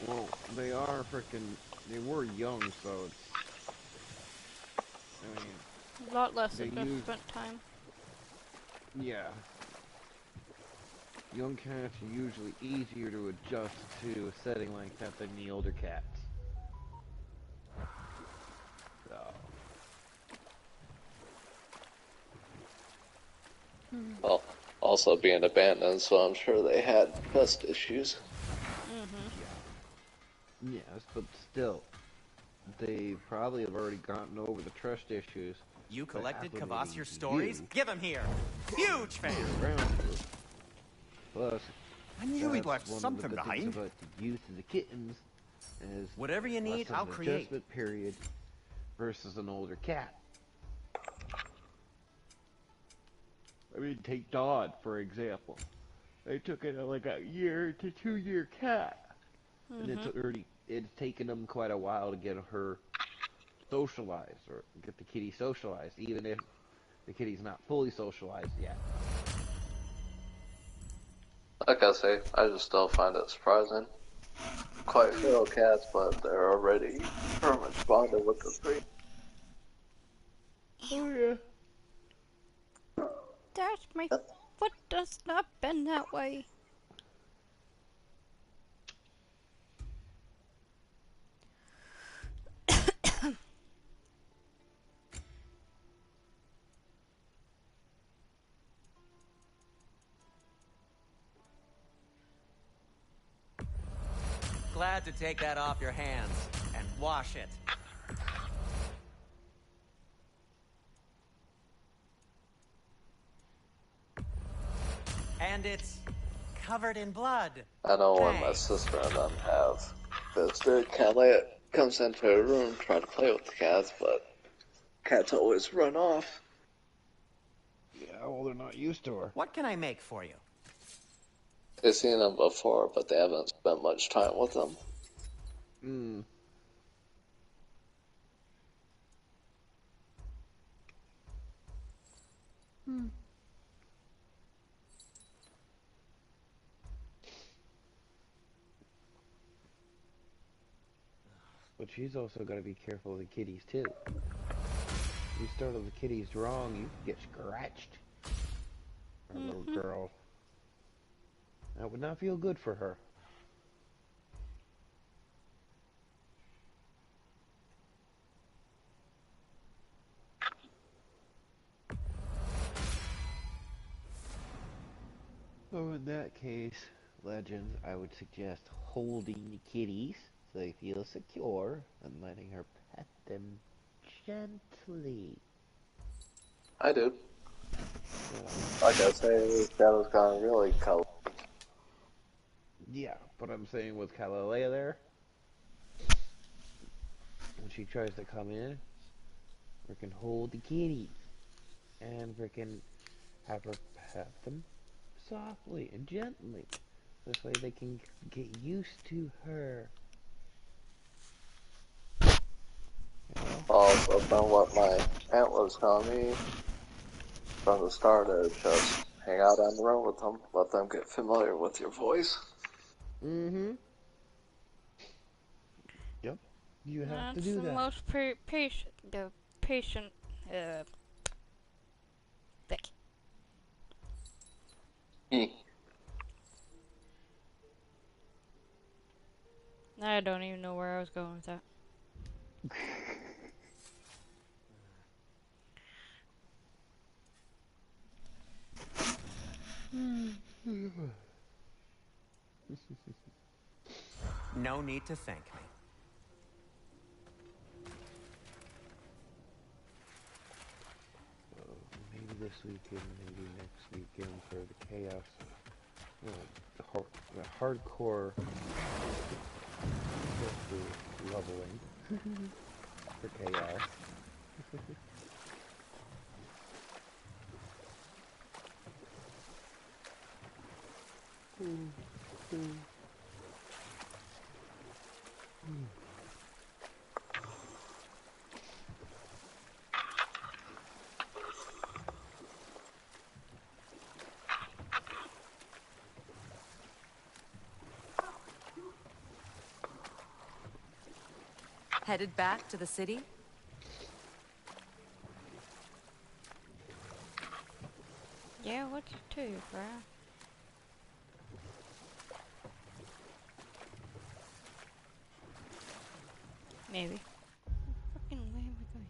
Well, they are freaking. They were young, so it's. I mean, A lot less they use. adjustment time. Yeah. Young cats are usually easier to adjust to a setting like that than the older cats. So. Well, also being abandoned, so I'm sure they had trust issues. Yeah. Yes, but still, they probably have already gotten over the trust issues. You By collected acclimating Kvasir to stories? you, Give them here. Huge fan. around you. Plus, I knew he'd that's left one of the something good things behind. about the youth of the kittens is Whatever you less need, of I'll an create. adjustment period versus an older cat. I mean, take Dodd for example. They took it like a year to 2 year cat, and it's taken them quite a while to get her socialized or get the kitty socialized, even if the kitty's not fully socialized yet. Like I say, I just still find it surprising. Quite feral cats, but they're already pretty much bonded with the breed. Oh yeah. Dash, my foot does not bend that way. Glad to take that off your hands and wash it. And it's covered in blood. I know when my Thanks. sister and them have visited, Cat comes into her room trying to play with the cats, but cats always run off. Yeah, well, they're not used to her. What can I make for you? They've seen them before, but they haven't spent much time with them. Hmm. But she's also got to be careful of the kitties too. You startle the kitties wrong, you can get scratched. Our little girl. That would not feel good for her. So in that case, Legends, I would suggest holding the kitties so they feel secure and letting her pet them gently. I do. So, Like I say, Shadow's gone really color. yeah, but I'm saying with Kalalea there, when she tries to come in, we can hold the kitties and we can have her pet them softly and gently. This way they can get used to her. You know? Also, from what my aunt was telling me from the start, is just hang out on the road with them, let them get familiar with your voice. Mm-hmm. Yep. You have to That's do the that. most patient thing. I don't even know where I was going with that. No need to thank me. So maybe this weekend, maybe next weekend for the chaos. The hardcore leveling for chaos. Headed back to the city? Yeah, what's it to you, bro? Maybe. Fucking where am I going?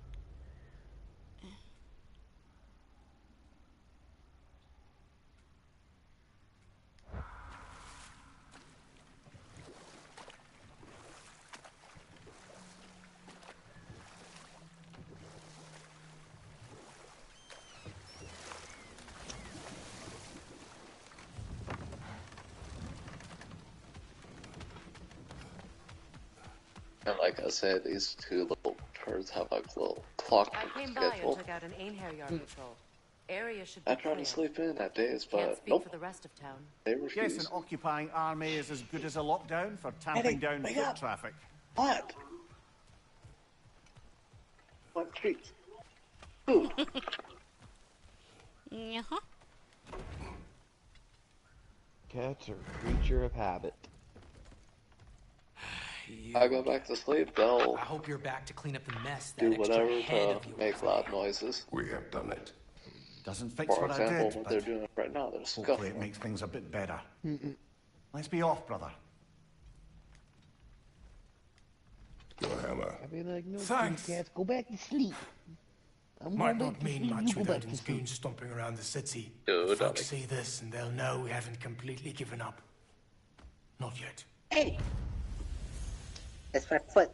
And like I said, these two little turds have like little clock I came by and schedule. took out an Einherjar patrol. Area should be I tried clear. to sleep in at days, Can't but speak nope, for the rest of town. they Guess refuse. an occupying army is as good as a lockdown for tamping down wake foot up. traffic. What? What treats? Food. Uh-huh. Cats are a creature of habit. I go back to sleep, they'll I hope you're back to clean up the mess that do extra whatever head to of yours make loud noises. We have done it. Doesn't fix For what example, I did, what but they're doing right now, they're hopefully scuffling. it makes things a bit better. Let's be off, brother. Your hammer. I'd be like, no, Thanks. cats, go back to sleep. I'm Might going not back to mean sleep. much You go with back to Odin's sleep. goons stomping around the city. Dude, Folks Ollie. see this and they'll know we haven't completely given up. Not yet. Hey! That's my foot.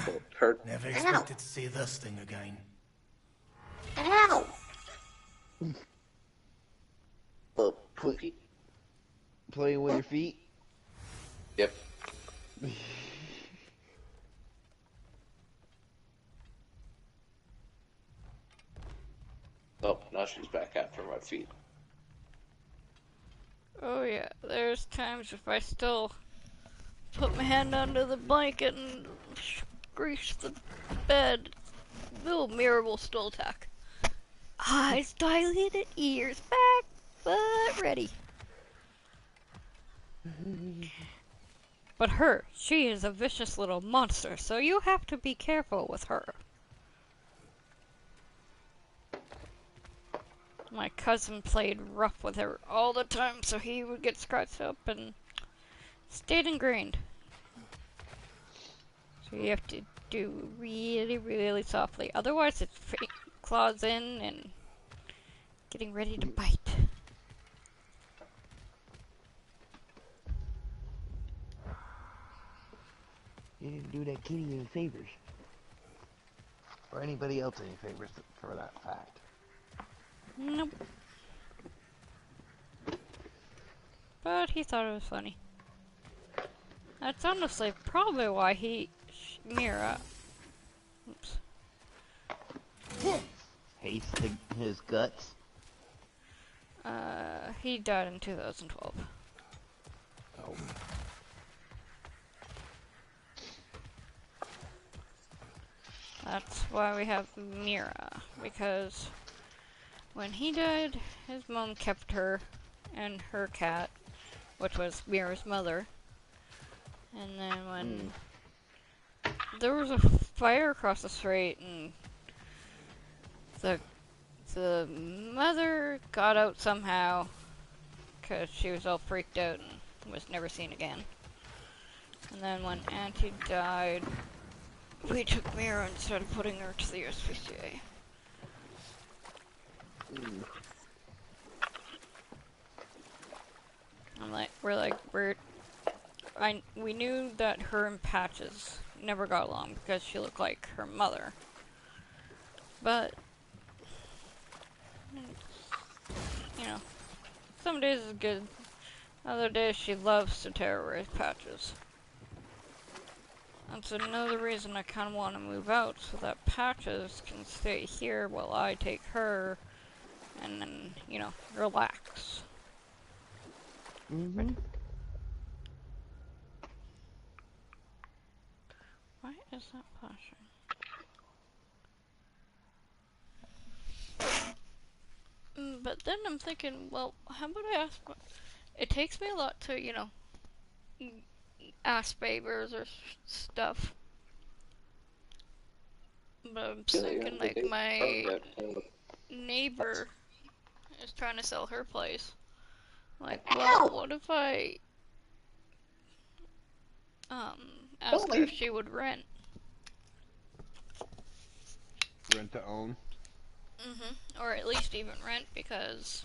Little turd. Never expected to see this thing again. Ow! Little poopy. Playing with your feet. Yep. Oh, now she's back after my feet. Oh yeah, there's times if I still put my hand under the blanket and grease the bed, little mirror will still attack. Eyes dilated, ears back, but ready. But her, she is a vicious little monster, so you have to be careful with her. My cousin played rough with her all the time, so he would get scratched up and stayed ingrained. So you have to do really, really softly. Otherwise, it claws in and getting ready to bite. You didn't do that kitty any favors. Or anybody else any favors, for that fact. Nope. But he thought it was funny. That's honestly probably why he... Mira... Oops. Hates his guts. He died in 2012. Oh. That's why we have Mira, because when he died, his mom kept her and her cat, which was Mira's mother. And then when there was a fire across the street and the mother got out somehow because she was all freaked out and was never seen again. And then when Auntie died, we took Mira and started putting her to the SPCA. We knew that her and Patches never got along because she looked like her mother. But, you know, some days is good. Other days she loves to terrorize Patches. That's another reason I kind of want to move out, so that Patches can stay here while I take her and then, you know, relax. Mm-hmm. Why is that flashing? But then I'm thinking, well, how about I ask... It takes me a lot to, you know, ask favors or stuff. But I'm Yeah, you thinking have to like do my it. neighbor is trying to sell her place. Like, well, what if I ask her if she would rent? Rent to own. Or at least even rent, because,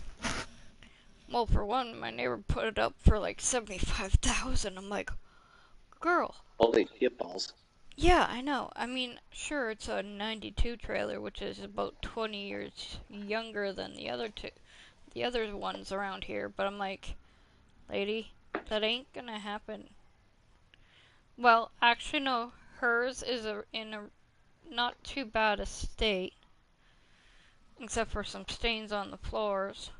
well, for one, my neighbor put it up for like 75,000. I'm like, girl. Holy shitballs. Yeah, I know. I mean, sure, it's a 92 trailer, which is about 20 years younger than the other ones around here, but I'm like, lady, that ain't gonna happen. Well, actually, no. Hers is in a not too bad a state, except for some stains on the floors,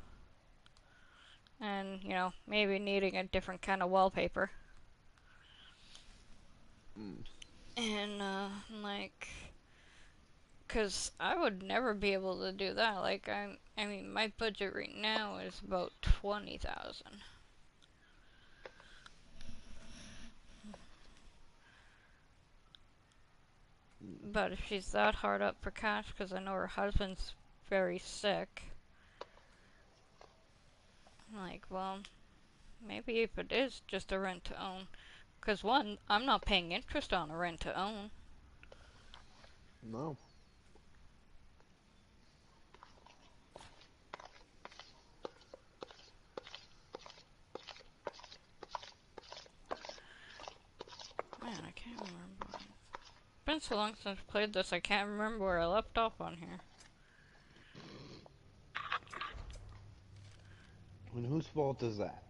and maybe needing a different kind of wallpaper. And like, cause I would never be able to do that. Like, I mean, my budget right now is about 20,000. But if she's that hard up for cash, because I know her husband's very sick, I'm like, well, maybe if it is just a rent to own, because one, I'm not paying interest on a rent to own. No. Man, I can't remember. It's been so long since I played this, I can't remember where I left off on here. And whose fault is that?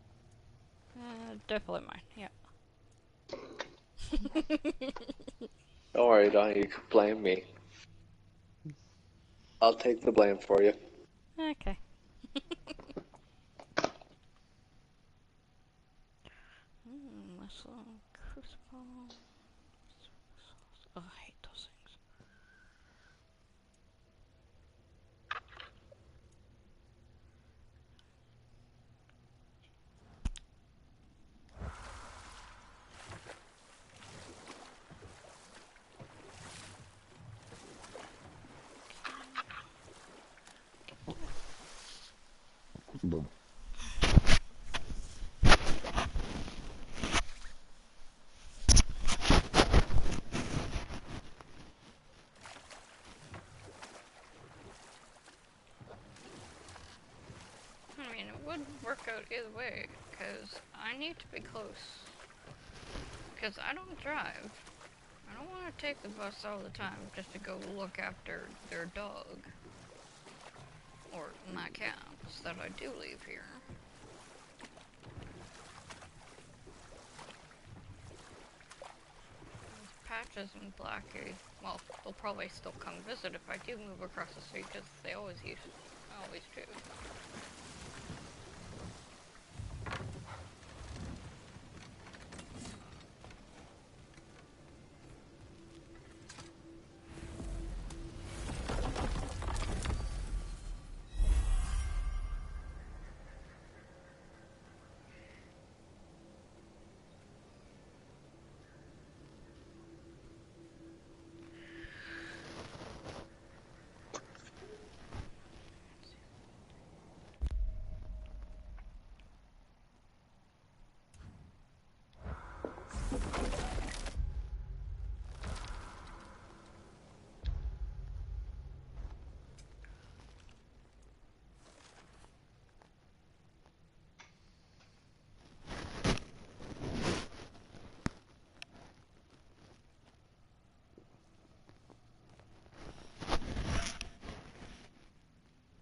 Definitely mine, yeah. Don't worry, Don, you can blame me. I'll take the blame for you. Okay. Muscle, crucible. Oh, I hate those things. Boom. I mean, it would work out either way, because I need to be close. Because I don't drive. I don't want to take the bus all the time just to go look after their dog. Or my cats that I do leave here. Patches and Blackie, well, they'll probably still come visit if I do move across the street, because they always do.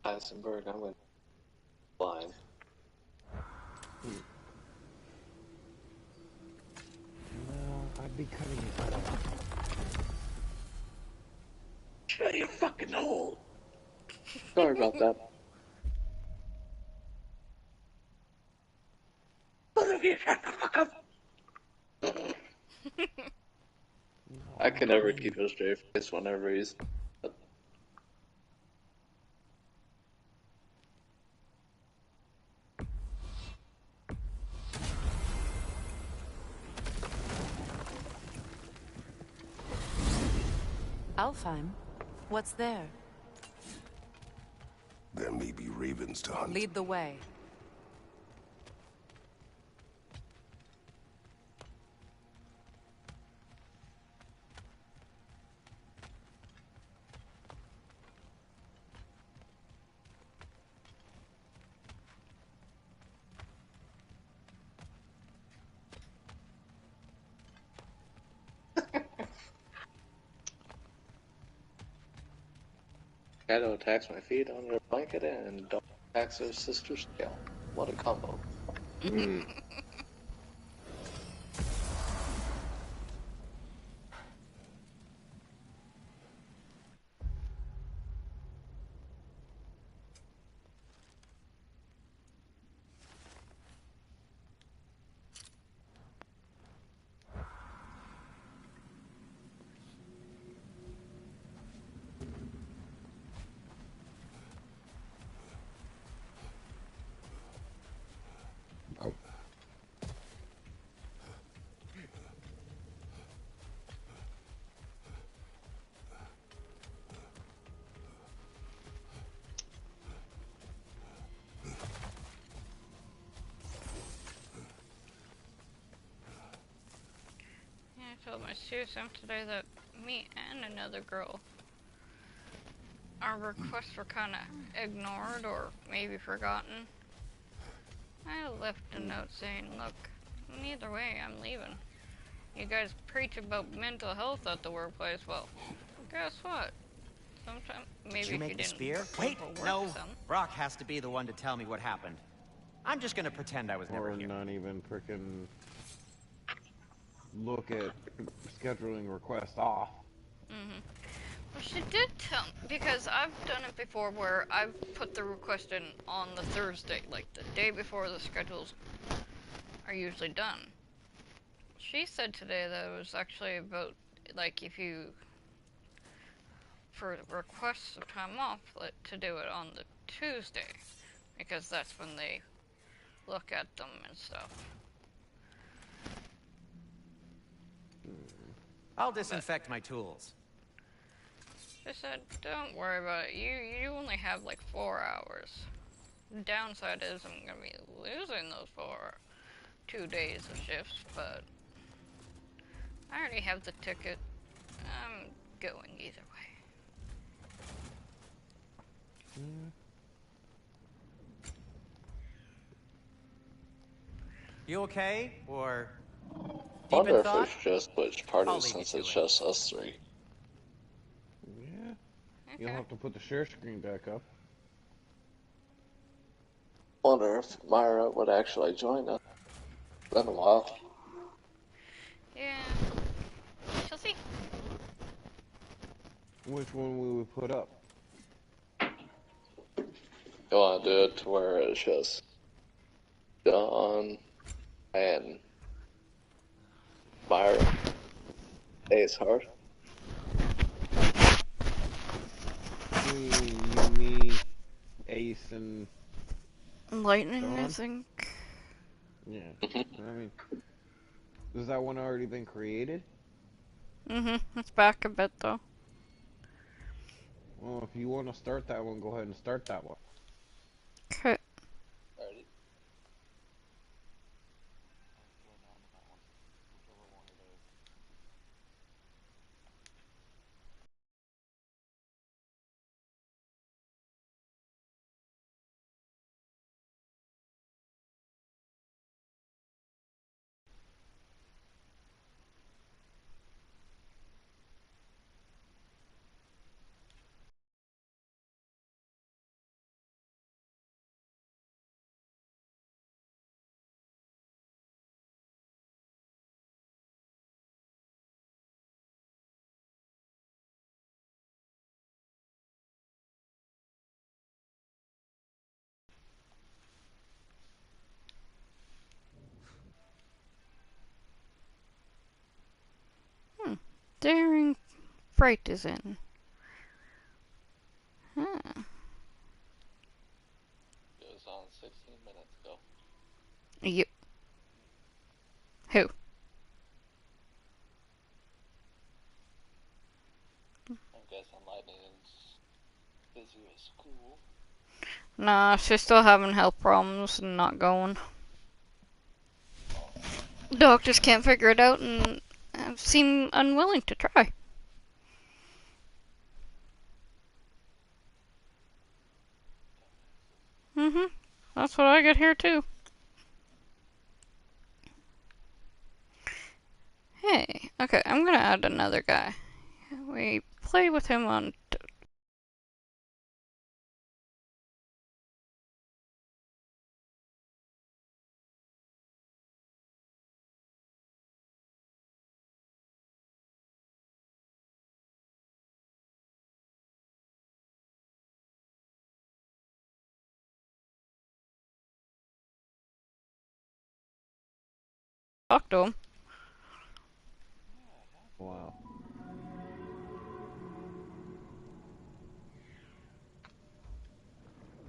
Eisenberg, I'm going blind. No, I'd be cutting it off. Shut your fucking hole! Sorry about that. Both of you shut the fuck up! I can never keep a straight face whenever he's... Alfheim? What's there? There may be ravens to hunt. Lead the way. Shadow attacks my feet under a blanket and dog attacks her sister's tail. What a combo. Oh. Yeah, I told my Susan today that me and another girl, our requests were kind of ignored or maybe forgotten. I left a note saying, look, either way, I'm leaving. You guys preach about mental health at the workplace. Well, guess what? Sometimes maybe Did you if make you the didn't spear? Wait, overwork no. some. Brock has to be the one to tell me what happened. I'm just gonna pretend I was never Or here. not even frickin' look at scheduling requests off. Well, she did tell me, because I've done it before where I've put the request in on the Thursday, like the day before the schedules are usually done. She said today that it was actually about, like, if you, for requests of time off, to do it on the Tuesday, because that's when they look at them and stuff. I'll disinfect my tools. She said, don't worry about it. You only have like 4 hours. The downside is I'm gonna be losing those 2 days of shifts, but I already have the ticket. I'm going either way. You okay? Or deep Wonder in if we thought? should just switch I'll parties leave you since to it's it. just us three. Yeah. Okay. You'll have to put the share screen back up. Wonder if Myra would actually join us. Been a while. Yeah. She'll see. Which one we would put up? You want to do it to where it's just John and Myra. Ace Hard. You, me, Ace, and Lightning, I Dawn? think. Yeah. I mean, has that one already been created? It's back a bit though. Well, if you want to start that one, go ahead and start that one. Okay. Alrighty. Daring Fright is in. Huh. It was on 16 minutes ago. You. Who? I'm guessing Lightning and Nah, she's still having health problems and not going. Doctors can't figure it out and seem unwilling to try. That's what I get here too. Hey, okay, I'm gonna add another guy. We play with him on talk to him. Wow.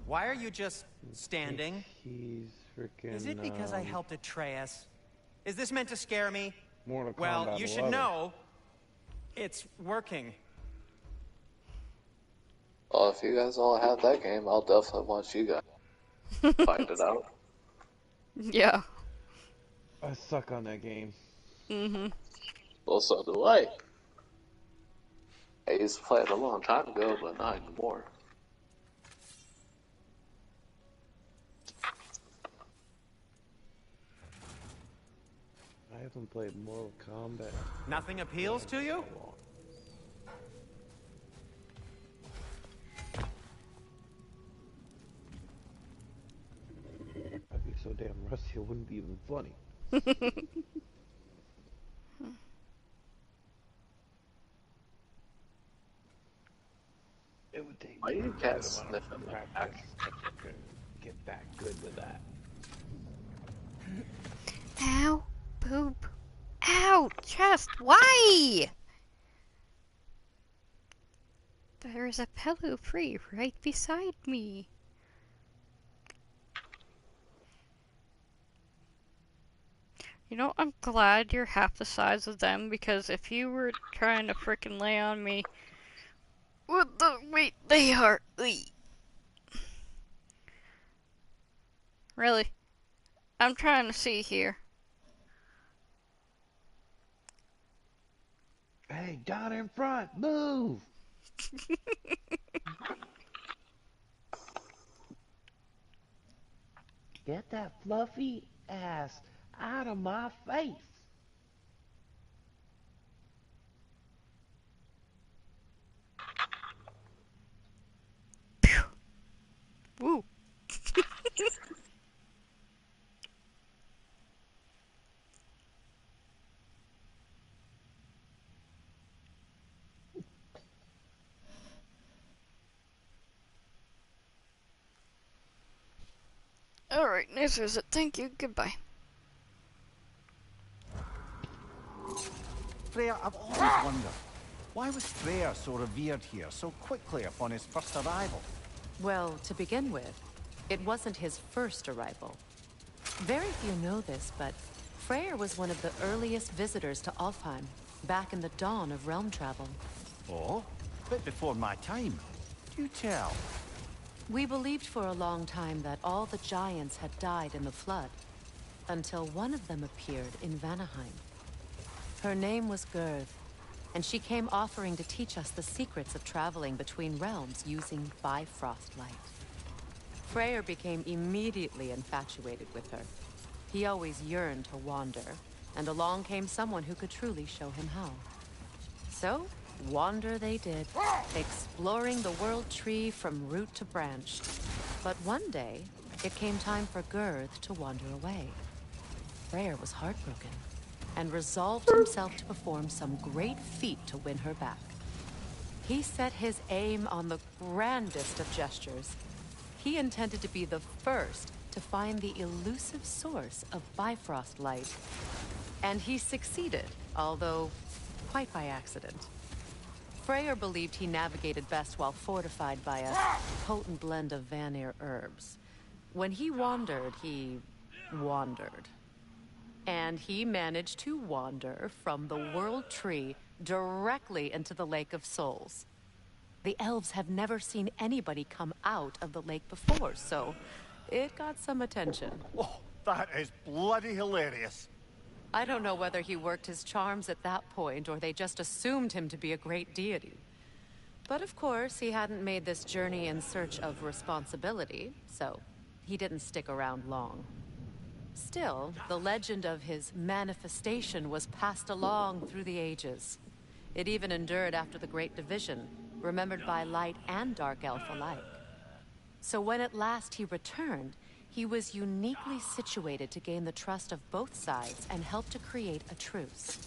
Why are you just standing? He's freaking. Is it because I helped Atreus? Is this meant to scare me? Mortal Well, Kombat you should 11. know it's working. Well, if you guys all have that game, I'll definitely want you guys to find it out. Yeah. I suck on that game. Well, so do I. I used to play it a long time ago, but not anymore. I haven't played Mortal Kombat. Nothing appeals to you? I'd be so damn rusty, it wouldn't be even funny. It would take Why me you a good cats amount sniffing of my practice back? to fucking get that good with that. Ow, poop. Ow, chest, why? There's a pillow free right beside me. You know, I'm glad you're half the size of them, because if you were trying to frickin' lay on me with the weight they are. Really? I'm trying to see here. Hey, down in front, move! Get that fluffy ass out of my face! Woo. Alright, nice visit. Thank you. Goodbye. Freya, I've always wondered, why was Freya so revered here so quickly upon his first arrival? Well, to begin with, it wasn't his first arrival. Very few know this, but Freyr was one of the earliest visitors to Alfheim, back in the dawn of realm travel. Oh, a bit before my time. Do tell. We believed for a long time that all the giants had died in the flood, until one of them appeared in Vanaheim. Her name was Gerd, and she came offering to teach us the secrets of traveling between realms using Bifrost light. Freyr became immediately infatuated with her. He always yearned to wander, and along came someone who could truly show him how. So, wander they did, exploring the world tree from root to branch. But one day, it came time for Gerd to wander away. Freyr was heartbroken, and resolved himself to perform some great feat to win her back. He set his aim on the grandest of gestures. He intended to be the first to find the elusive source of Bifrost light. And he succeeded, although quite by accident. Freyr believed he navigated best while fortified by a potent blend of Vanir herbs. When he wandered, he wandered. And he managed to wander from the World Tree directly into the Lake of Souls. The elves have never seen anybody come out of the lake before, so it got some attention. Oh, that is bloody hilarious. I don't know whether he worked his charms at that point or they just assumed him to be a great deity. But of course, he hadn't made this journey in search of responsibility, so he didn't stick around long. Still, the legend of his manifestation was passed along through the ages. It even endured after the Great Division, remembered by Light and Dark Elf alike. So when at last he returned, he was uniquely situated to gain the trust of both sides and help to create a truce.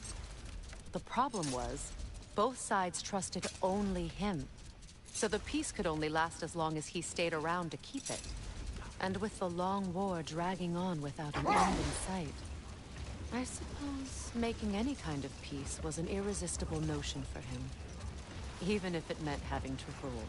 The problem was, both sides trusted only him. So the peace could only last as long as he stayed around to keep it. And with the long war dragging on without an end in sight, I suppose making any kind of peace was an irresistible notion for him. Even if it meant having to rule.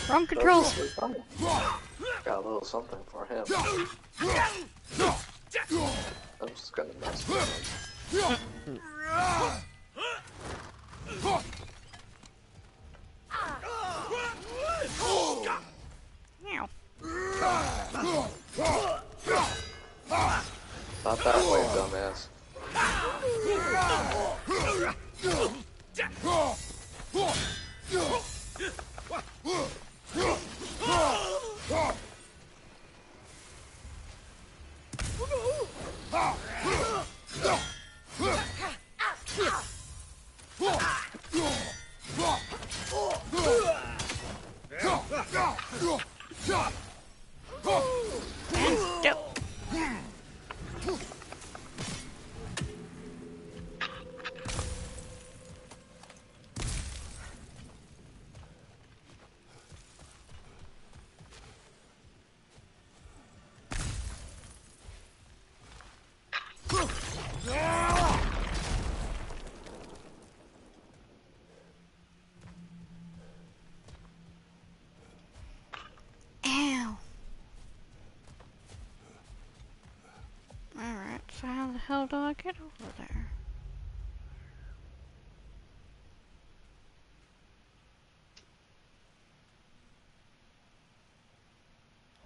Wrong controls. Got a little something for him. I'm just gonna mess with him. Meow. Not that way, dumbass. Ow. Alright, so how the hell do I get over there?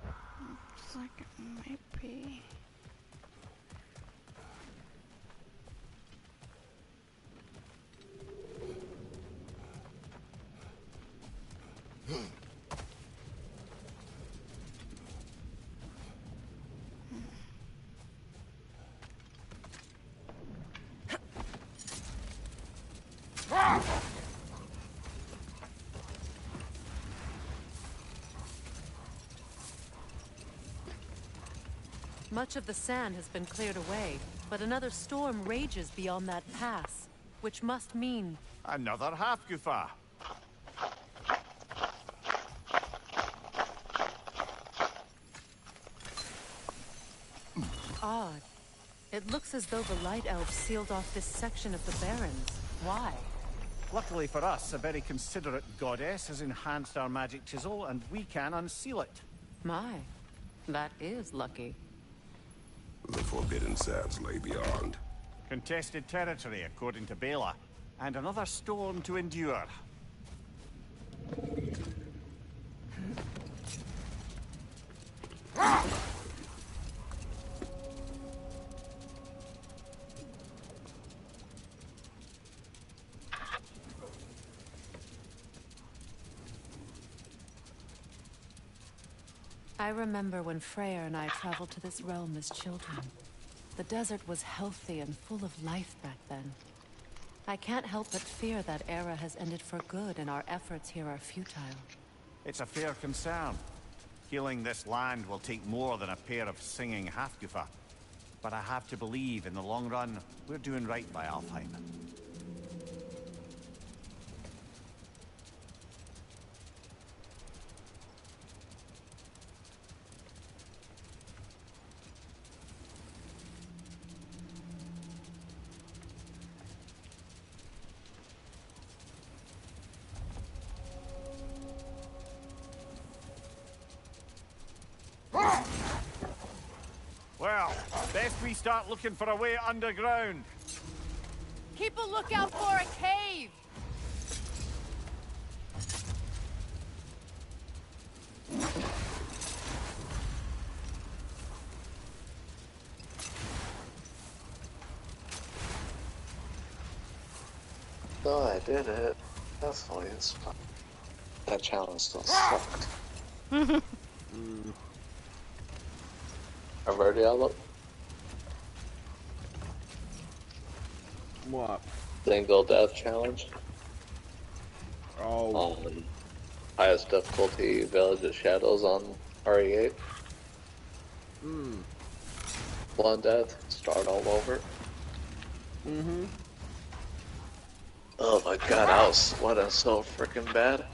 Looks like it might be. Much of the sand has been cleared away, but another storm rages beyond that pass, which must mean... Another Hafgufa. odd. It looks as though the Light Elves sealed off this section of the Barrens. Why? Luckily for us, a very considerate goddess has enhanced our magic chisel, and we can unseal it. My, that is lucky. The forbidden sands lay beyond. Contested territory, according to Bela, and another storm to endure. I remember when Freyr and I traveled to this realm as children. The desert was healthy and full of life back then. I can't help but fear that era has ended for good and our efforts here are futile. It's a fair concern. Healing this land will take more than a pair of singing Hafgufa. But I have to believe, in the long run, we're doing right by Alfheim. we start looking for a way underground? Keep a lookout for a cave! Oh, I did it. That's always fun. That challenge still sucked. I've already out What? single death challenge. Oh. Highest difficulty Village of Shadows on RE8. One death, start all over. Oh my god, I was sweating so freaking bad.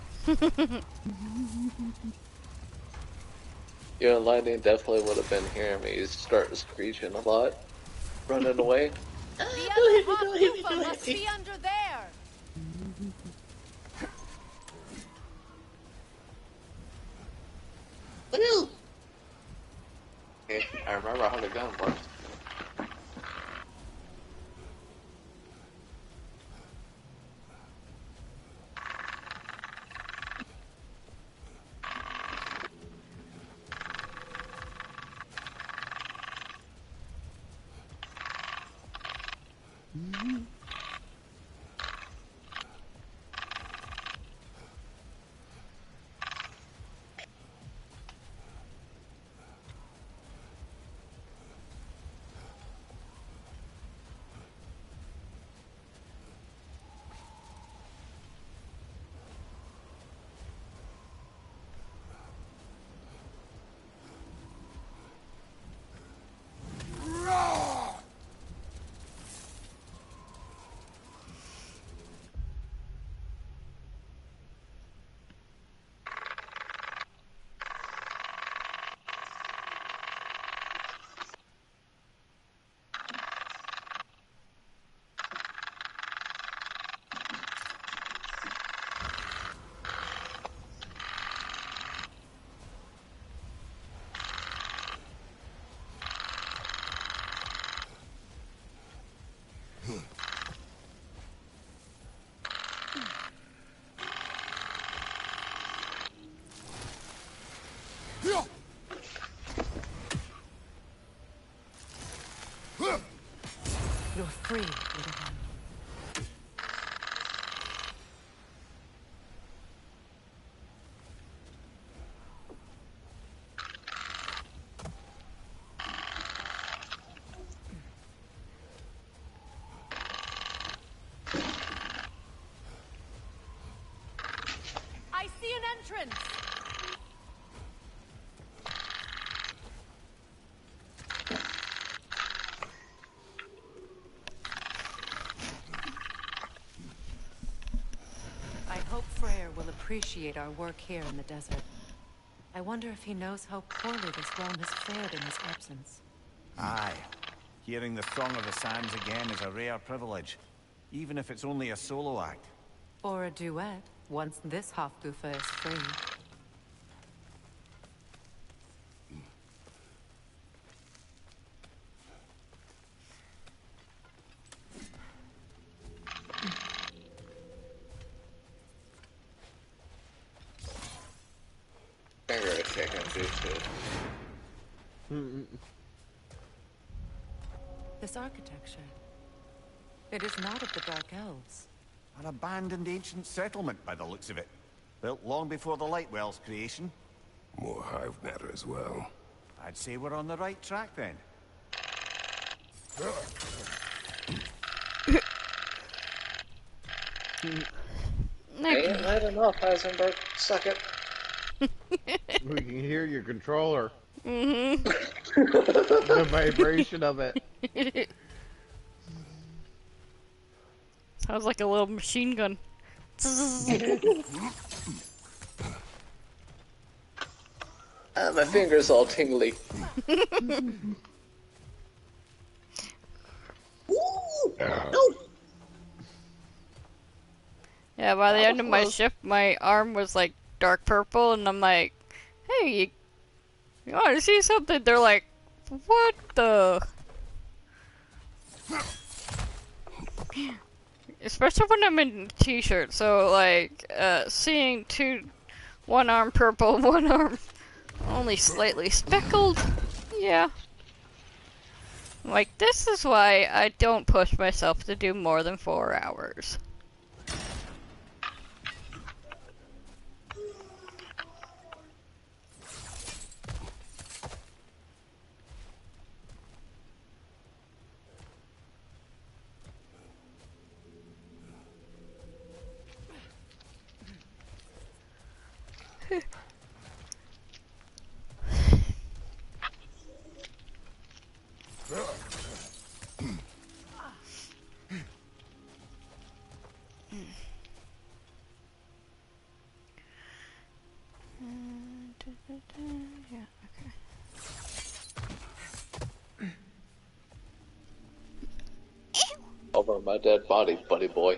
You and Lightning definitely would have been hearing me start screeching a lot, running away. The other hot Lufa must be under there! Okay, I remember how the gun worked. You're free, little one. I see an entrance! I hope Freyr will appreciate our work here in the desert. I wonder if he knows how poorly this realm has fared in his absence. Aye. Hearing the Song of the Sands again is a rare privilege, even if it's only a solo act. Or a duet, once this Hofgufa is free. Finger shaking too. This architecture, it is not of the Dark Elves. An abandoned ancient settlement, by the looks of it. Built long before the Lightwell's creation. More hive matter as well. I'd say we're on the right track, then. Ain't that enough, Heisenberg? Suck it. We can hear your controller. The vibration of it. Sounds like a little machine gun. My finger's all tingly. Yeah, by the end of my shift, my arm was like dark purple, and I'm like, hey, you want to see something? They're like, what the? Especially when I'm in a t-shirt, so like, seeing one arm purple, one arm only slightly speckled, yeah. Like, this is why I don't push myself to do more than 4 hours. Yeah, okay. Over my dead body, buddy boy.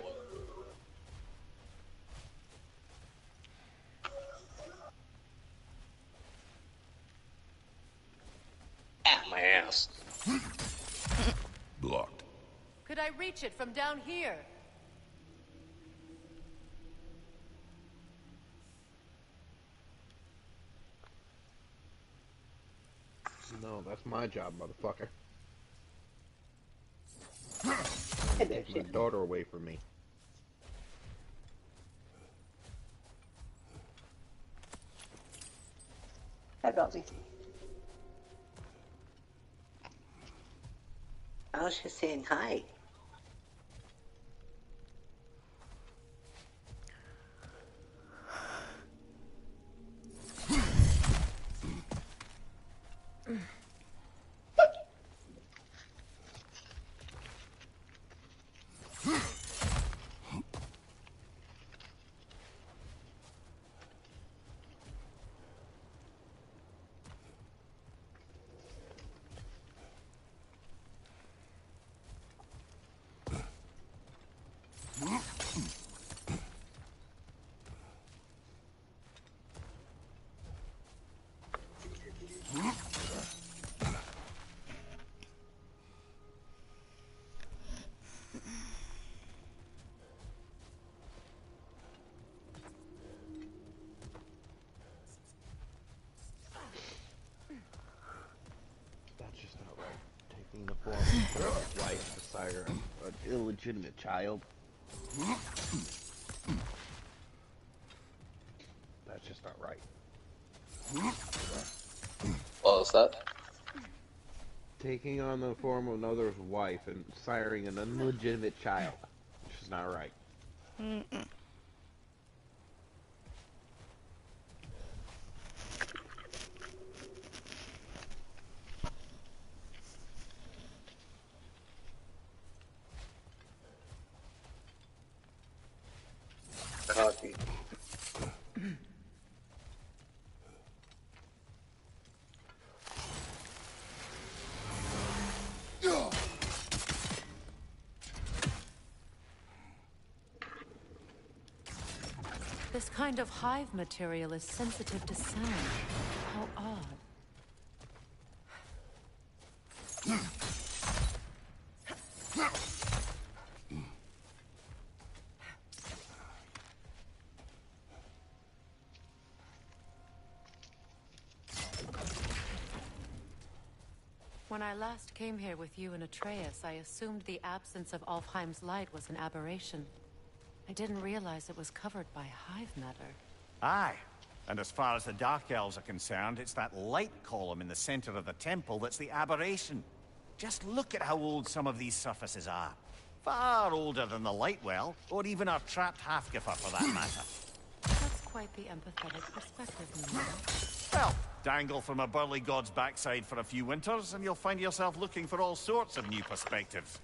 At my ass. Blocked. Could I reach it from down here? No, that's my job, motherfucker. Hey, there, Take my shit. daughter away from me. Hi, Bobby. I was just saying hi. That's just not right. Taking the form of his wife to sire an illegitimate child. That's just not right. What was that? Taking on the form of another's wife and siring an illegitimate child. It's just not right. Mm-mm. Cocky. This kind of hive material is sensitive to sound. How odd. When I last came here with you and Atreus, I assumed the absence of Alfheim's light was an aberration. I didn't realize it was covered by hive matter. Aye. And as far as the Dark Elves are concerned, it's that light column in the center of the temple that's the aberration. Just look at how old some of these surfaces are. Far older than the Lightwell, or even our trapped Hafgifer for that matter. That's quite the empathetic perspective, Mimir. Well, dangle from a burly god's backside for a few winters, and you'll find yourself looking for all sorts of new perspectives.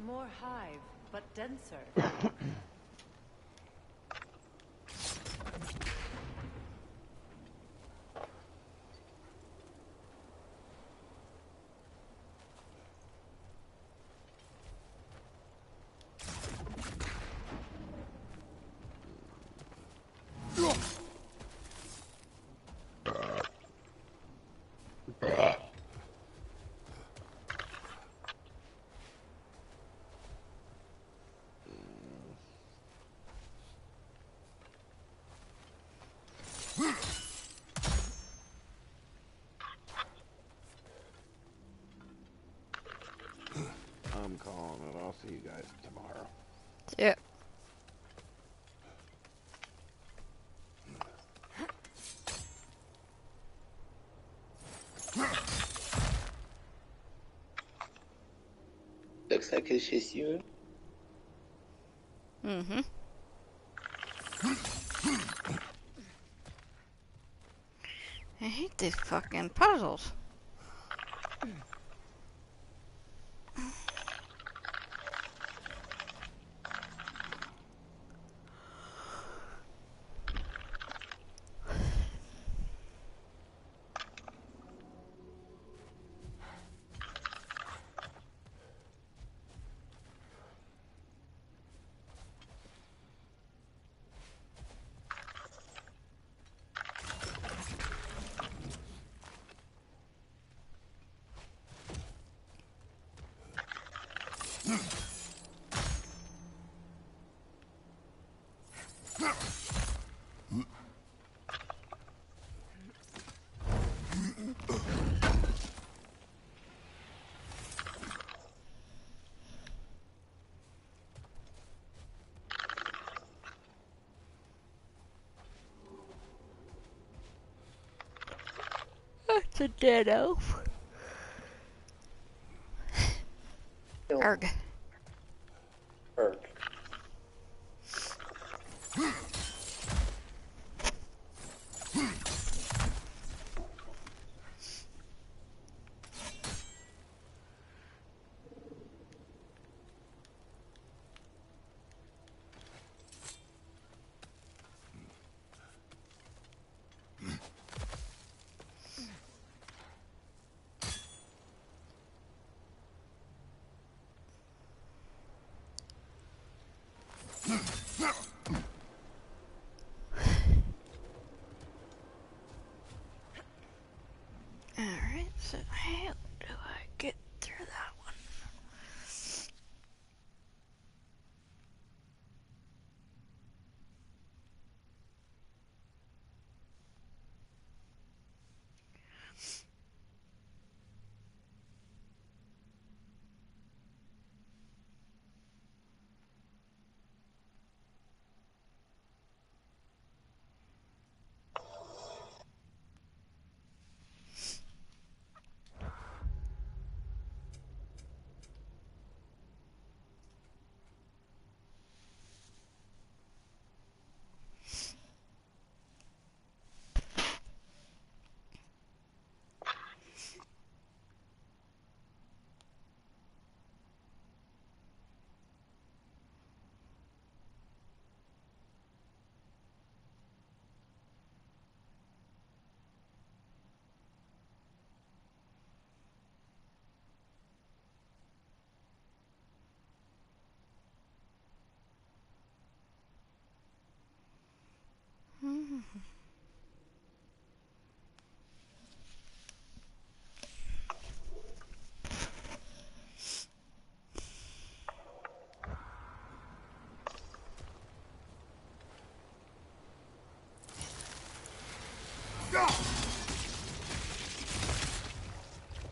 More hive, but denser. I'm calling it. I'll see you guys tomorrow. Yeah. Looks like it's just you. Mm-hmm. I hate these fucking puzzles. It's a dead elf. Arg. Erg. Alright, so how do I get through that one?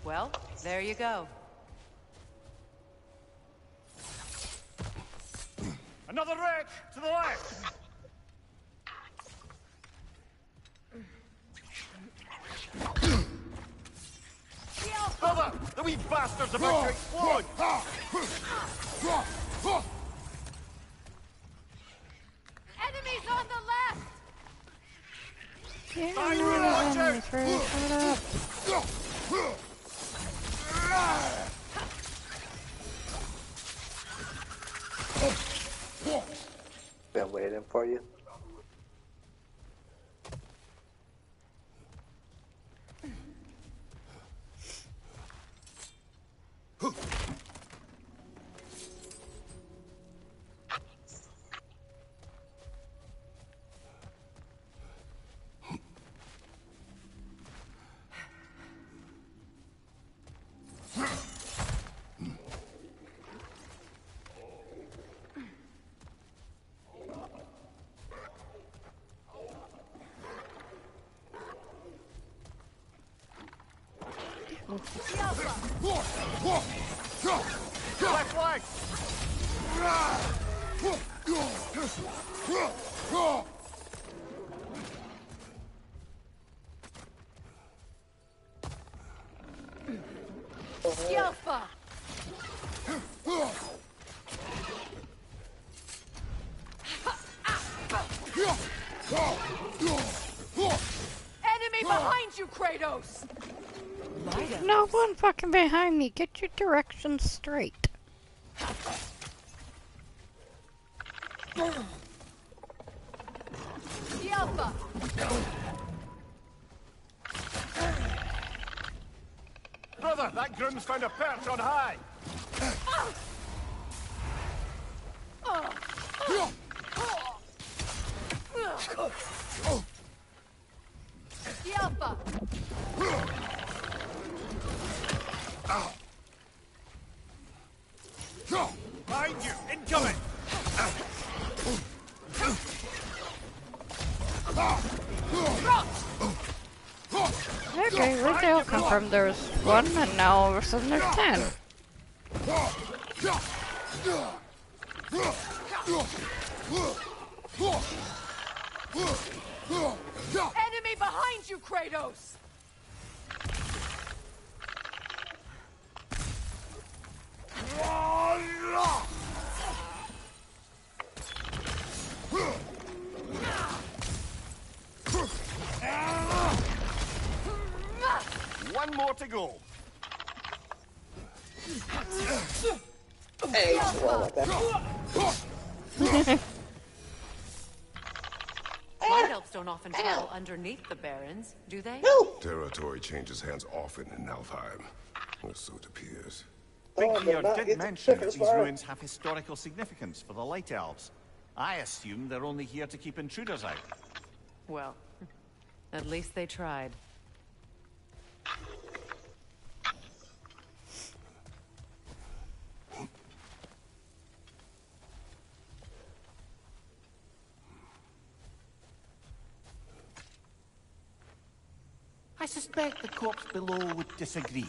Well, there you go. Another wreck to the left! Brother! The wee bastard's about to explode! Enemies on the left! Yeah, I no, will watch enemies, it! Ray, shut up. Been waiting for you. Left leg! Yelfa! Enemy behind you, Kratos! No one fucking behind me. Get your directions straight. Yelfa! Brother, that groom's found a perch on high! Yelfa! Behind you! Incoming! Okay, where'd they all come from? There was one, and now all of a sudden there's 10. Enemy behind you, Kratos! One more to go. Hey, well, like that. Night elves don't often travel underneath the barrens, do they? Territory changes hands often in Alfheim, or so it appears. Big Oh, Gear but did not- mention that it's these fine. ruins have historical significance for the Light Elves. I assume they're only here to keep intruders out. Well, at least they tried. I suspect the corpse below would disagree.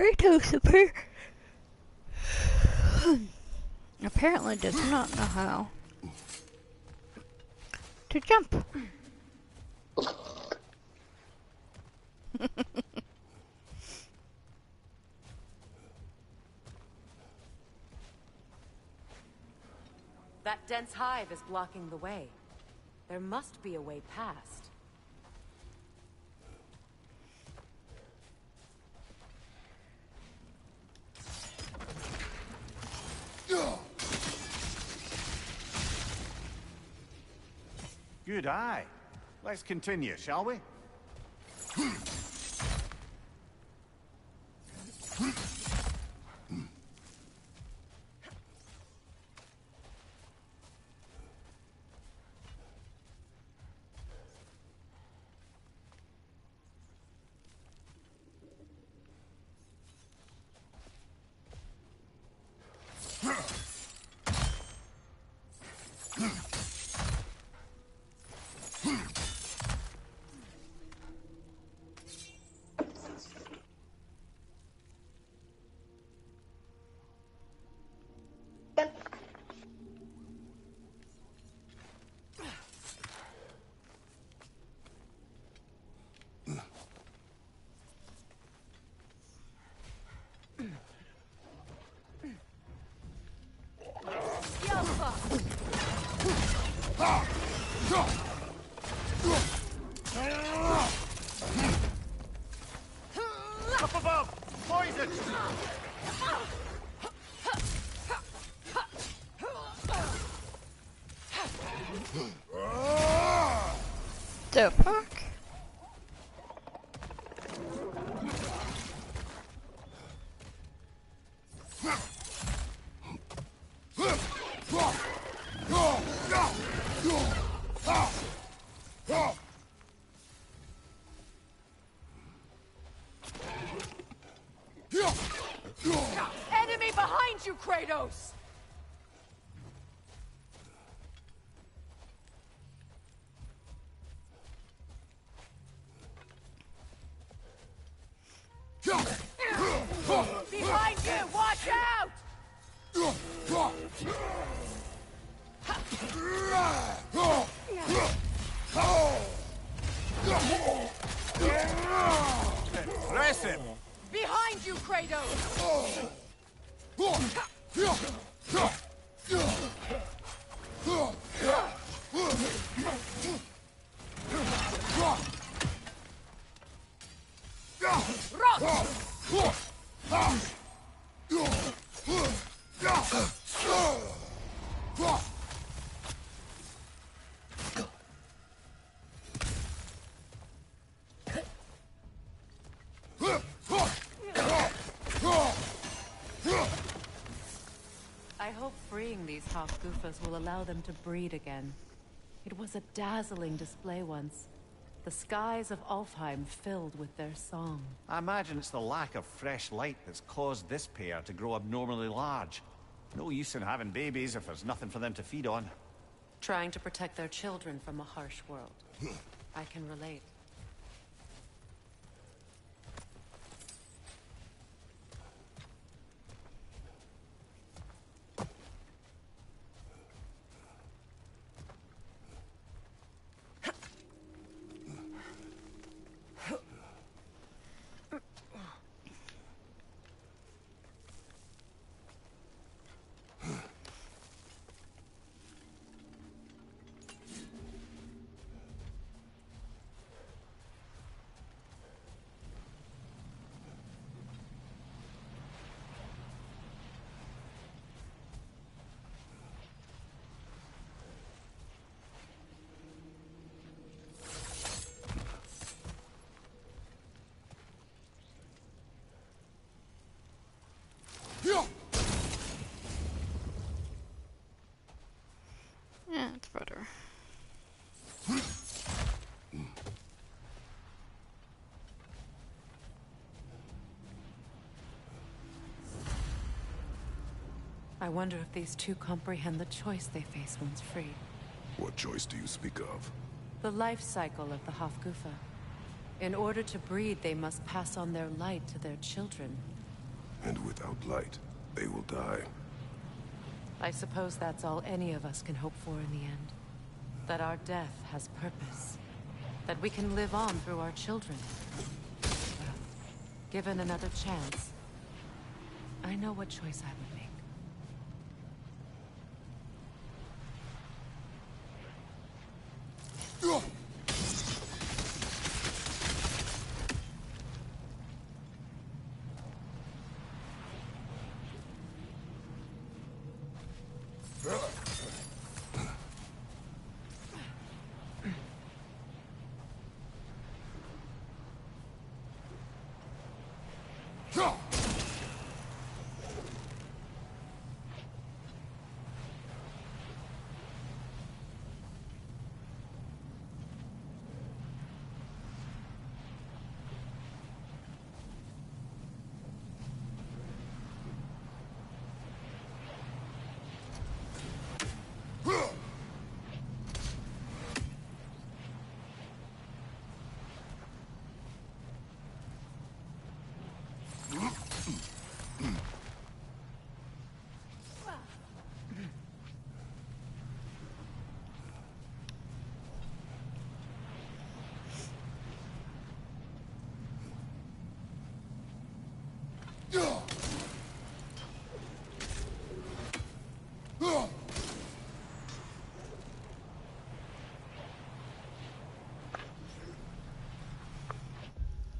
Kratos apparently does not know how to jump. That dense hive is blocking the way. There must be a way past. Good eye. Let's continue, shall we? Up above! Poison! The fuck? Enemy behind you, Kratos! Behind you! Watch out! Impressive! Behind you, Kratos! I hope freeing these Hofgufas will allow them to breed again. It was a dazzling display once. The skies of Alfheim filled with their song. I imagine it's the lack of fresh light that's caused this pair to grow abnormally large. No use in having babies if there's nothing for them to feed on. Trying to protect their children from a harsh world. I can relate. Yeah, it's better. I wonder if these two comprehend the choice they face once free. What choice do you speak of? The life cycle of the Hofgufa. In order to breed, they must pass on their light to their children. And without light, they will die. I suppose that's all any of us can hope for in the end. That our death has purpose. That we can live on through our children. Well, given another chance, I know what choice I would make.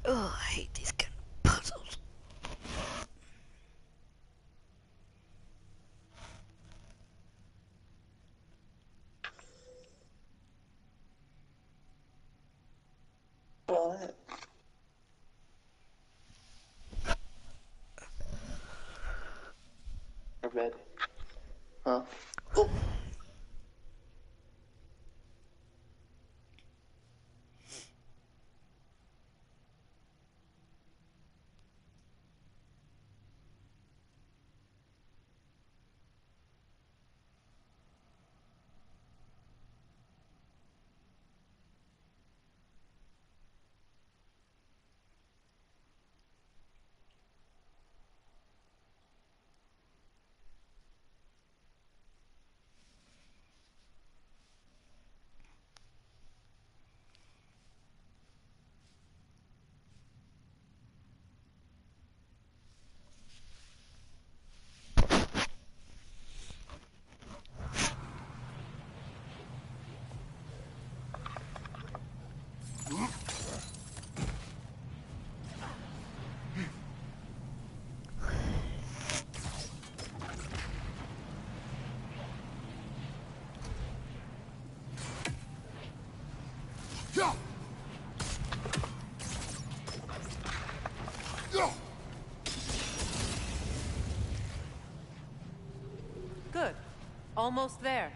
Oh, I hate these kind of puzzles. What? Our bed. Huh? Oh! Good. Almost there.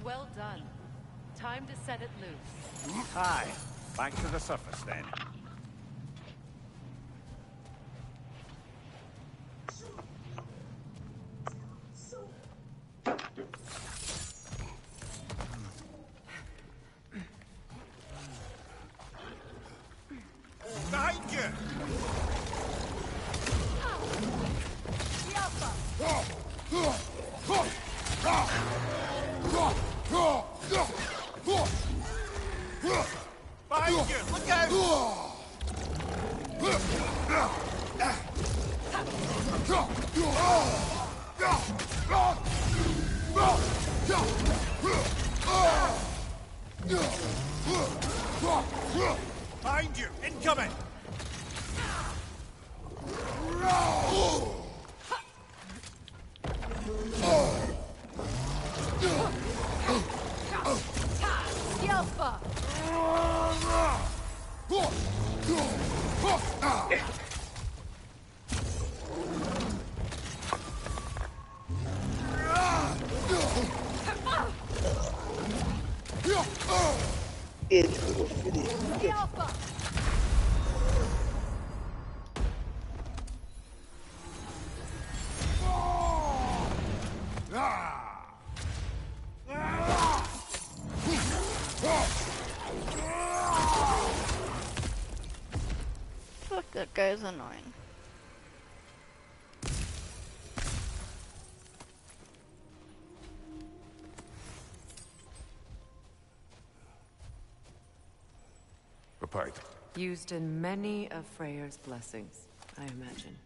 Well done. Time to set it loose. Aye. Back to the surface then. Behind you! Behind you! Look out! Behind you! Incoming! That guy's annoying. A pint. Used in many of Freyr's blessings, I imagine.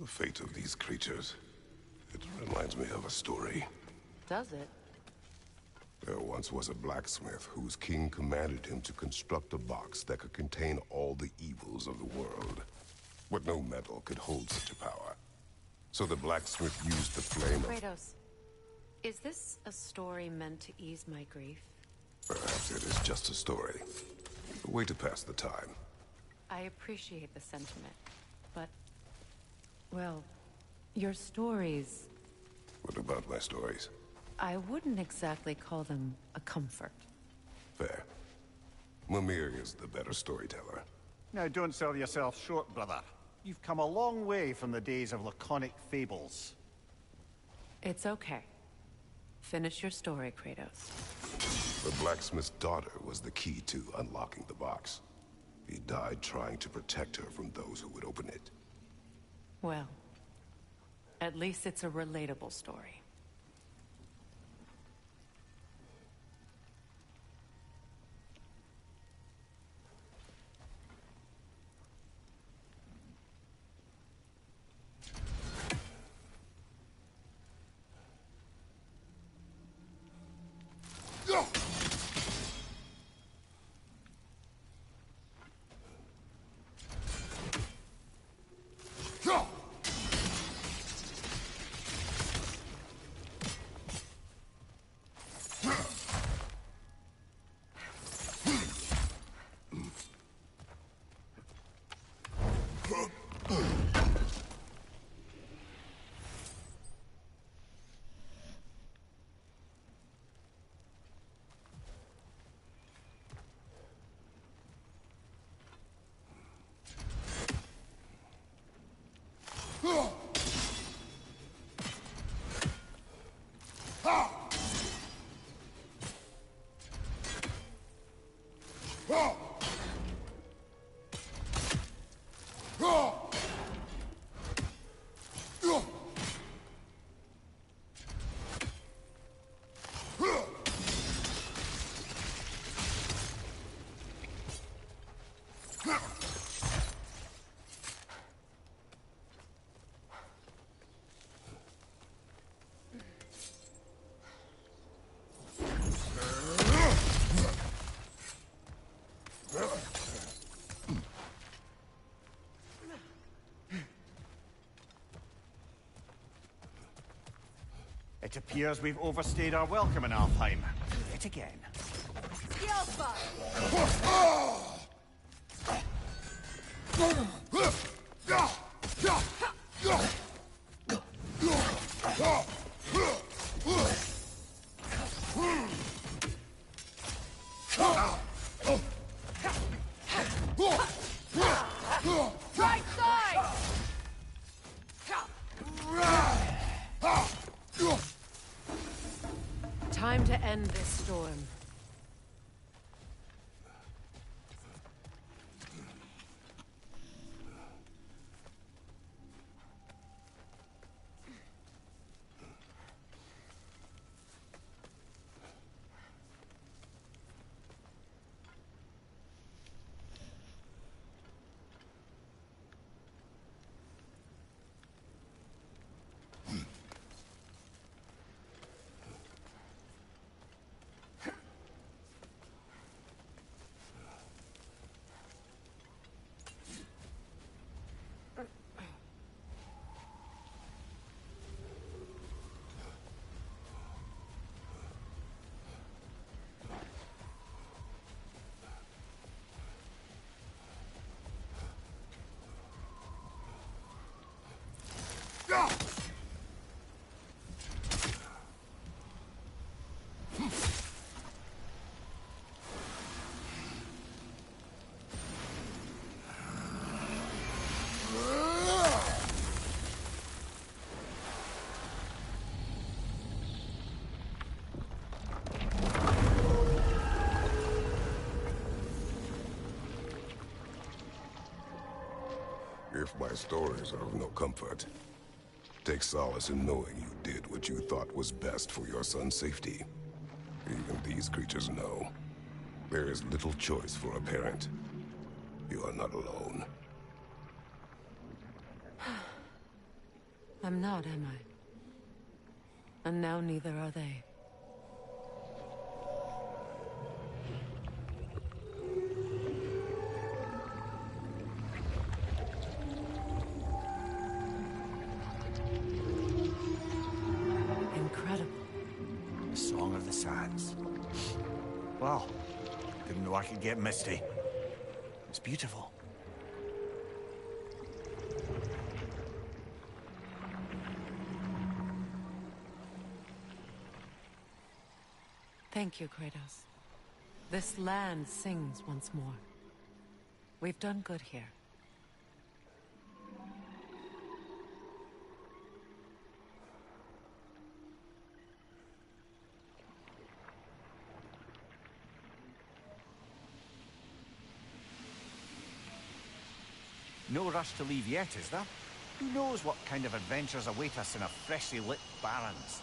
The fate of these creatures. It reminds me of a story. Does it? There once was a blacksmith whose king commanded him to construct a box that could contain all the evils of the world. But no metal could hold such a power. So the blacksmith used the flame of... Kratos, is this a story meant to ease my grief? Perhaps it is just a story. A way to pass the time. I appreciate the sentiment, but... well, your stories... What about my stories? I wouldn't exactly call them a comfort. Fair. Mimir is the better storyteller. Now, don't sell yourself short, brother. You've come a long way from the days of laconic fables. It's okay. Finish your story, Kratos. The blacksmith's daughter was the key to unlocking the box. He died trying to protect her from those who would open it. Well, at least it's a relatable story. It appears we've overstayed our welcome in Alfheim. Yet again. Right side! Time to end this storm. If my stories are of no comfort, take solace in knowing you did what you thought was best for your son's safety. Even these creatures know. There is little choice for a parent. You are not alone. I'm not, am I? And now neither are they. Incredible. The Song of the Sands. Wow. Didn't know I could get misty. It's beautiful. Thank you, Kratos. This land sings once more. We've done good here. No rush to leave yet, is there? Who knows what kind of adventures await us in a freshly lit Barrens?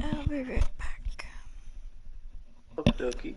I'll be right back. Okie dokie.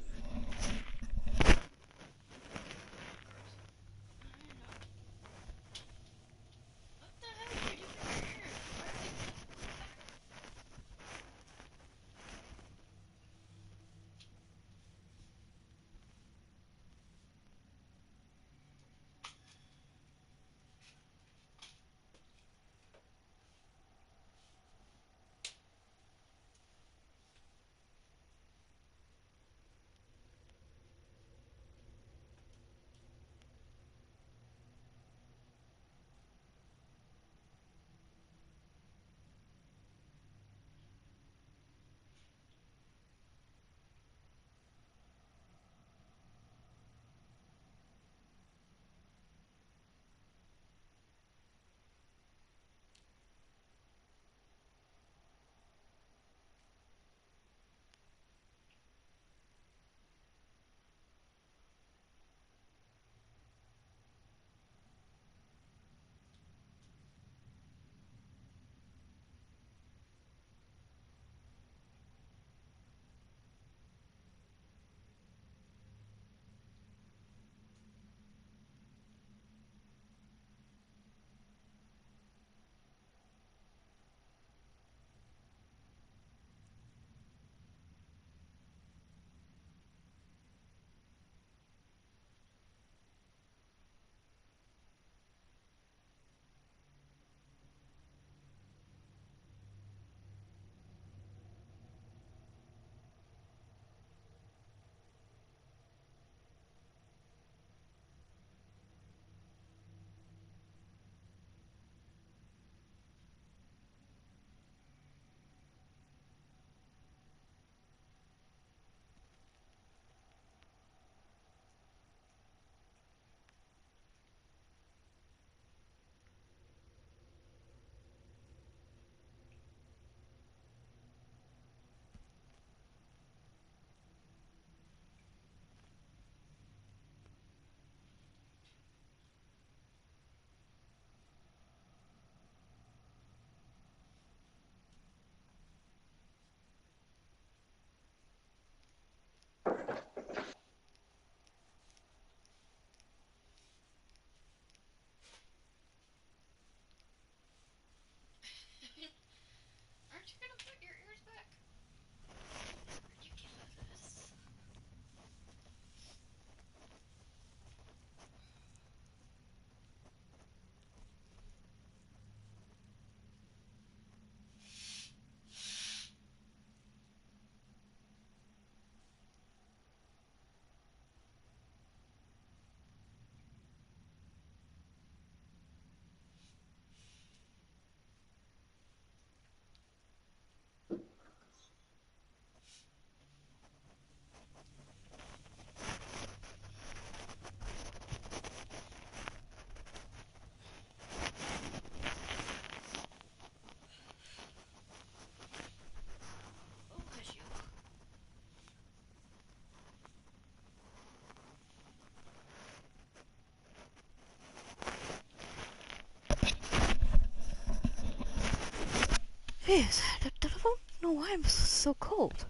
Jeez, I don't know why I'm so cold.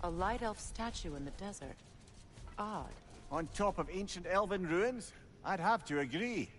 A light elf statue in the desert. Odd. On top of ancient elven ruins? I'd have to agree.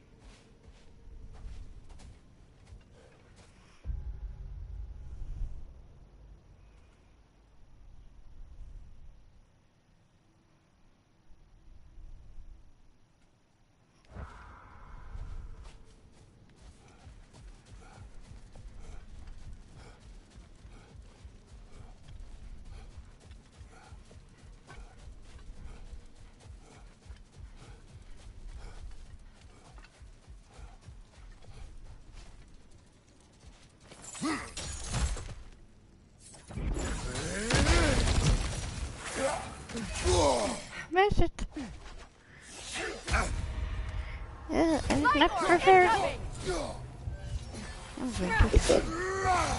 Miss it. Yeah, I was not prepared.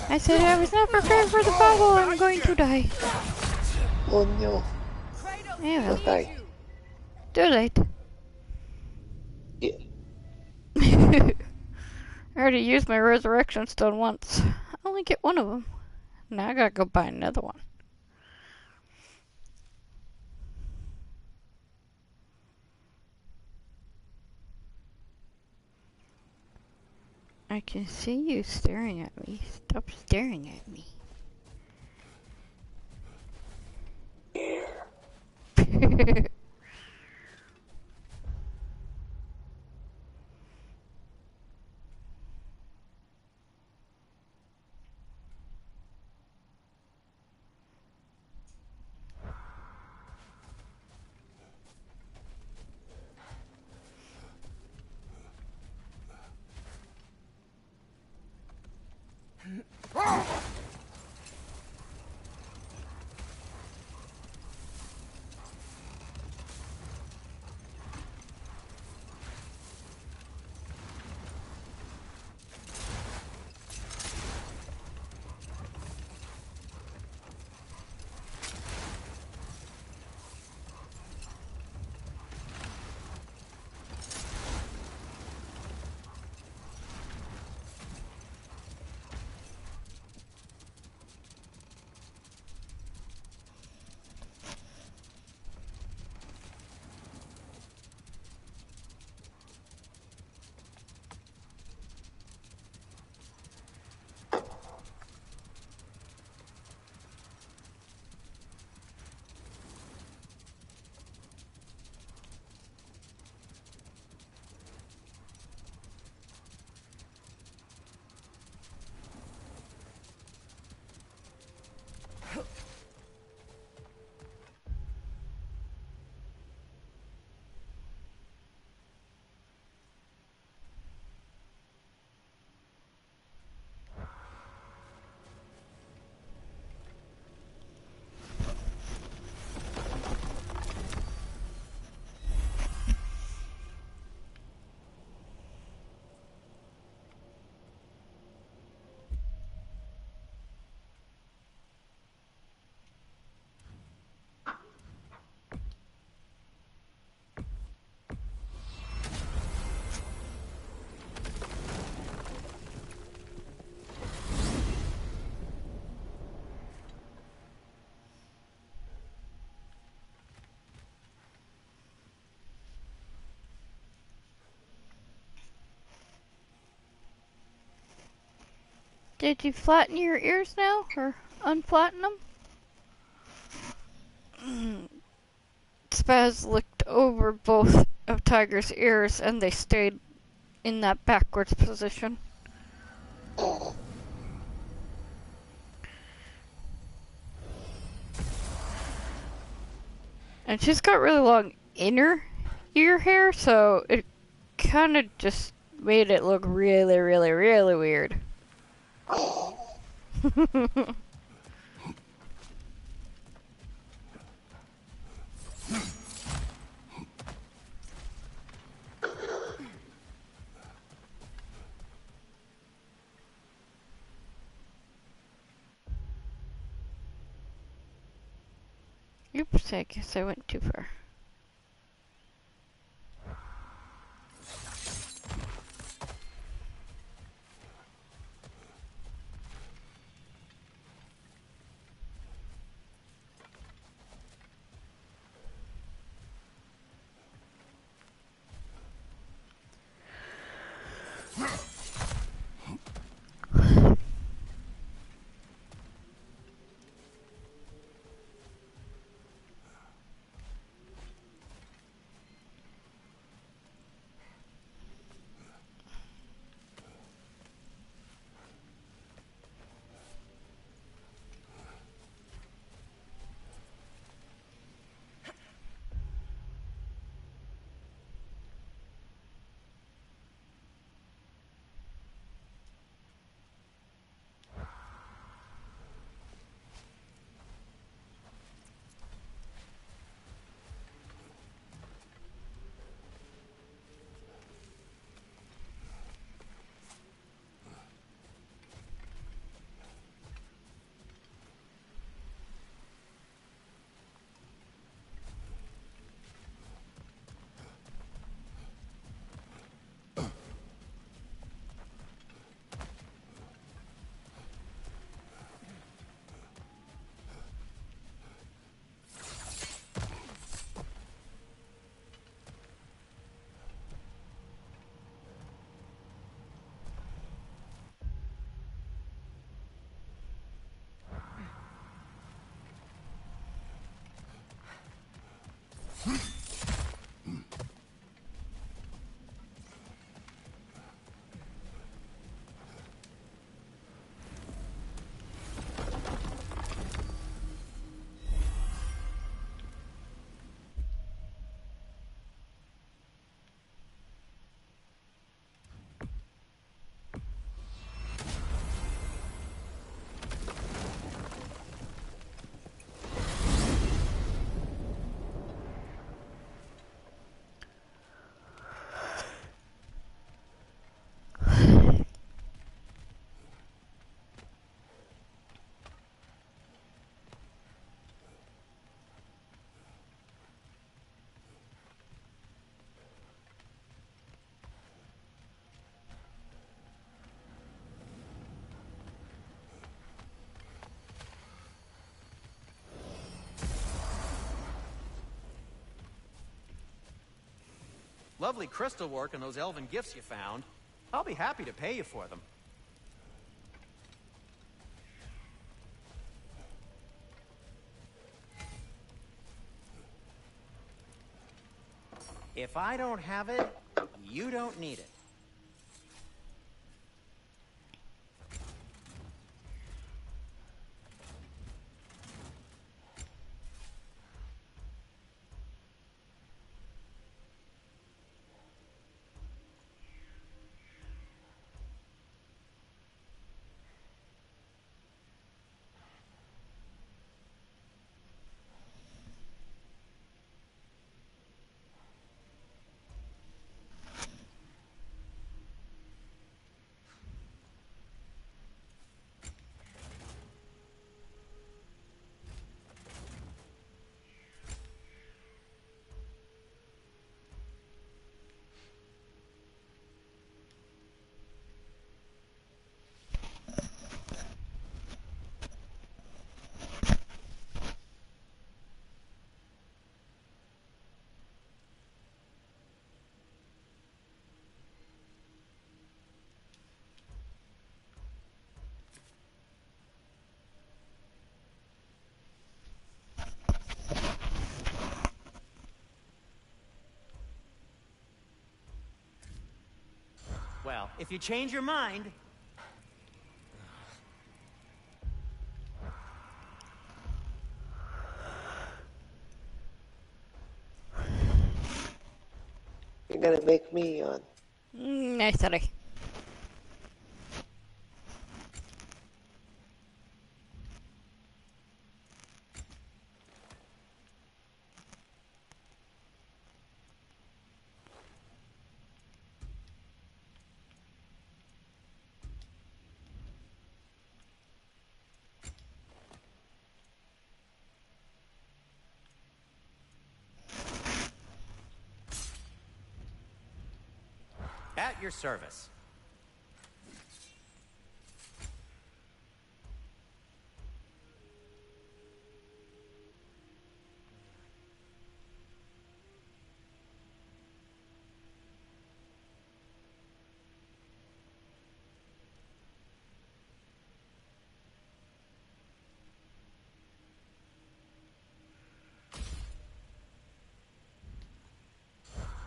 I said I was not prepared for the battle. I'm going to die. Oh no. Yeah, well, Die. too late. Yeah. I already used my resurrection stone once. I only get one of them. Now I gotta go buy another one. I can see you staring at me. Stop staring at me. Did you flatten your ears now, or unflatten them? Spaz looked over both of Tiger's ears, and they stayed in that backwards position. And she's got really long inner ear hair, so it kind of just made it look really, really, really weird. Oops, I guess I went too far. Lovely crystal work and those elven gifts you found. I'll be happy to pay you for them. If I don't have it, you don't need it. Well, if you change your mind... You're gonna make me yawn. Necessary. At your service.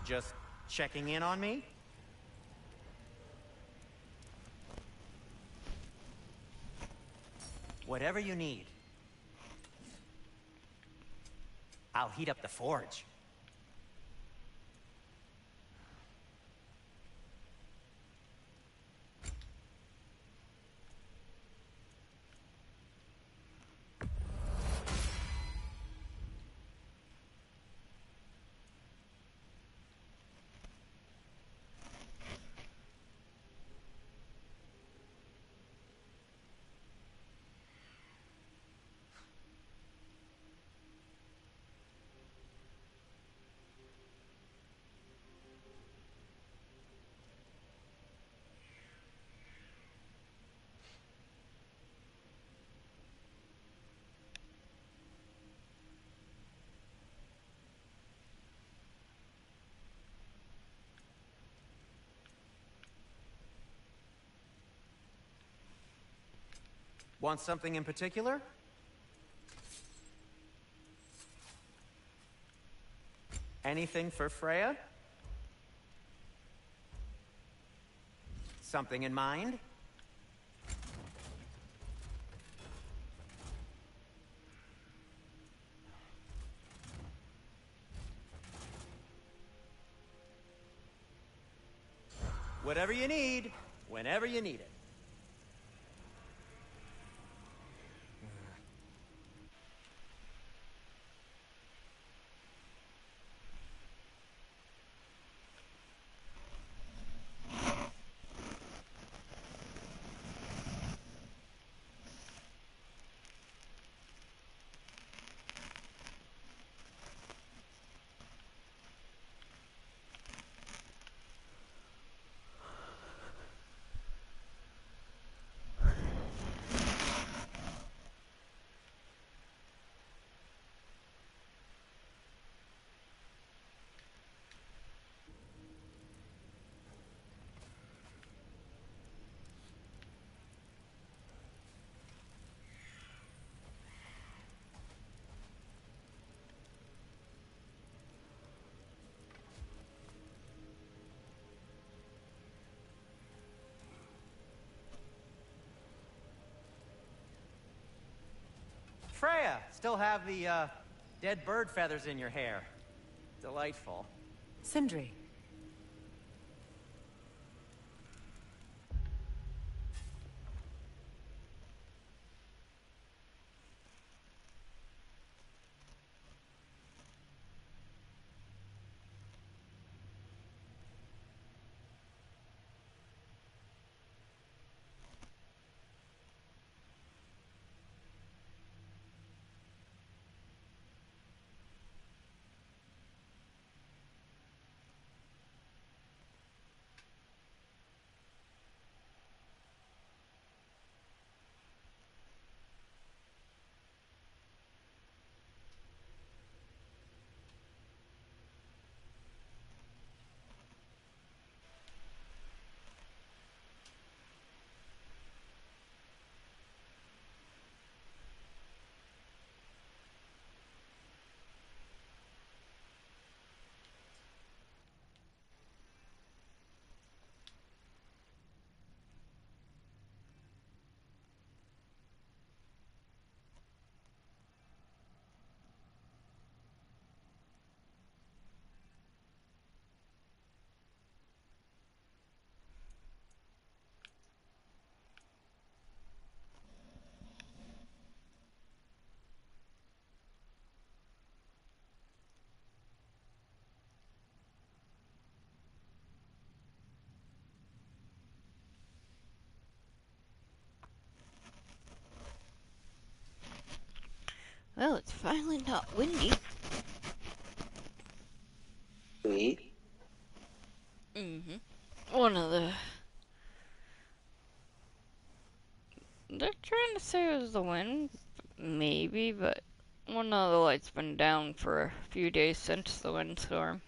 Just checking in on me? Whatever you need. I'll heat up the forge. Want something in particular? Anything for Freya? Something in mind? Whatever you need, whenever you need it. Freya, still have the, dead bird feathers in your hair. Delightful. Sindri. Well, it's finally not windy. Sweet. One of the... They're trying to say it was the wind. Maybe, but one of the lights been down for a few days since the windstorm.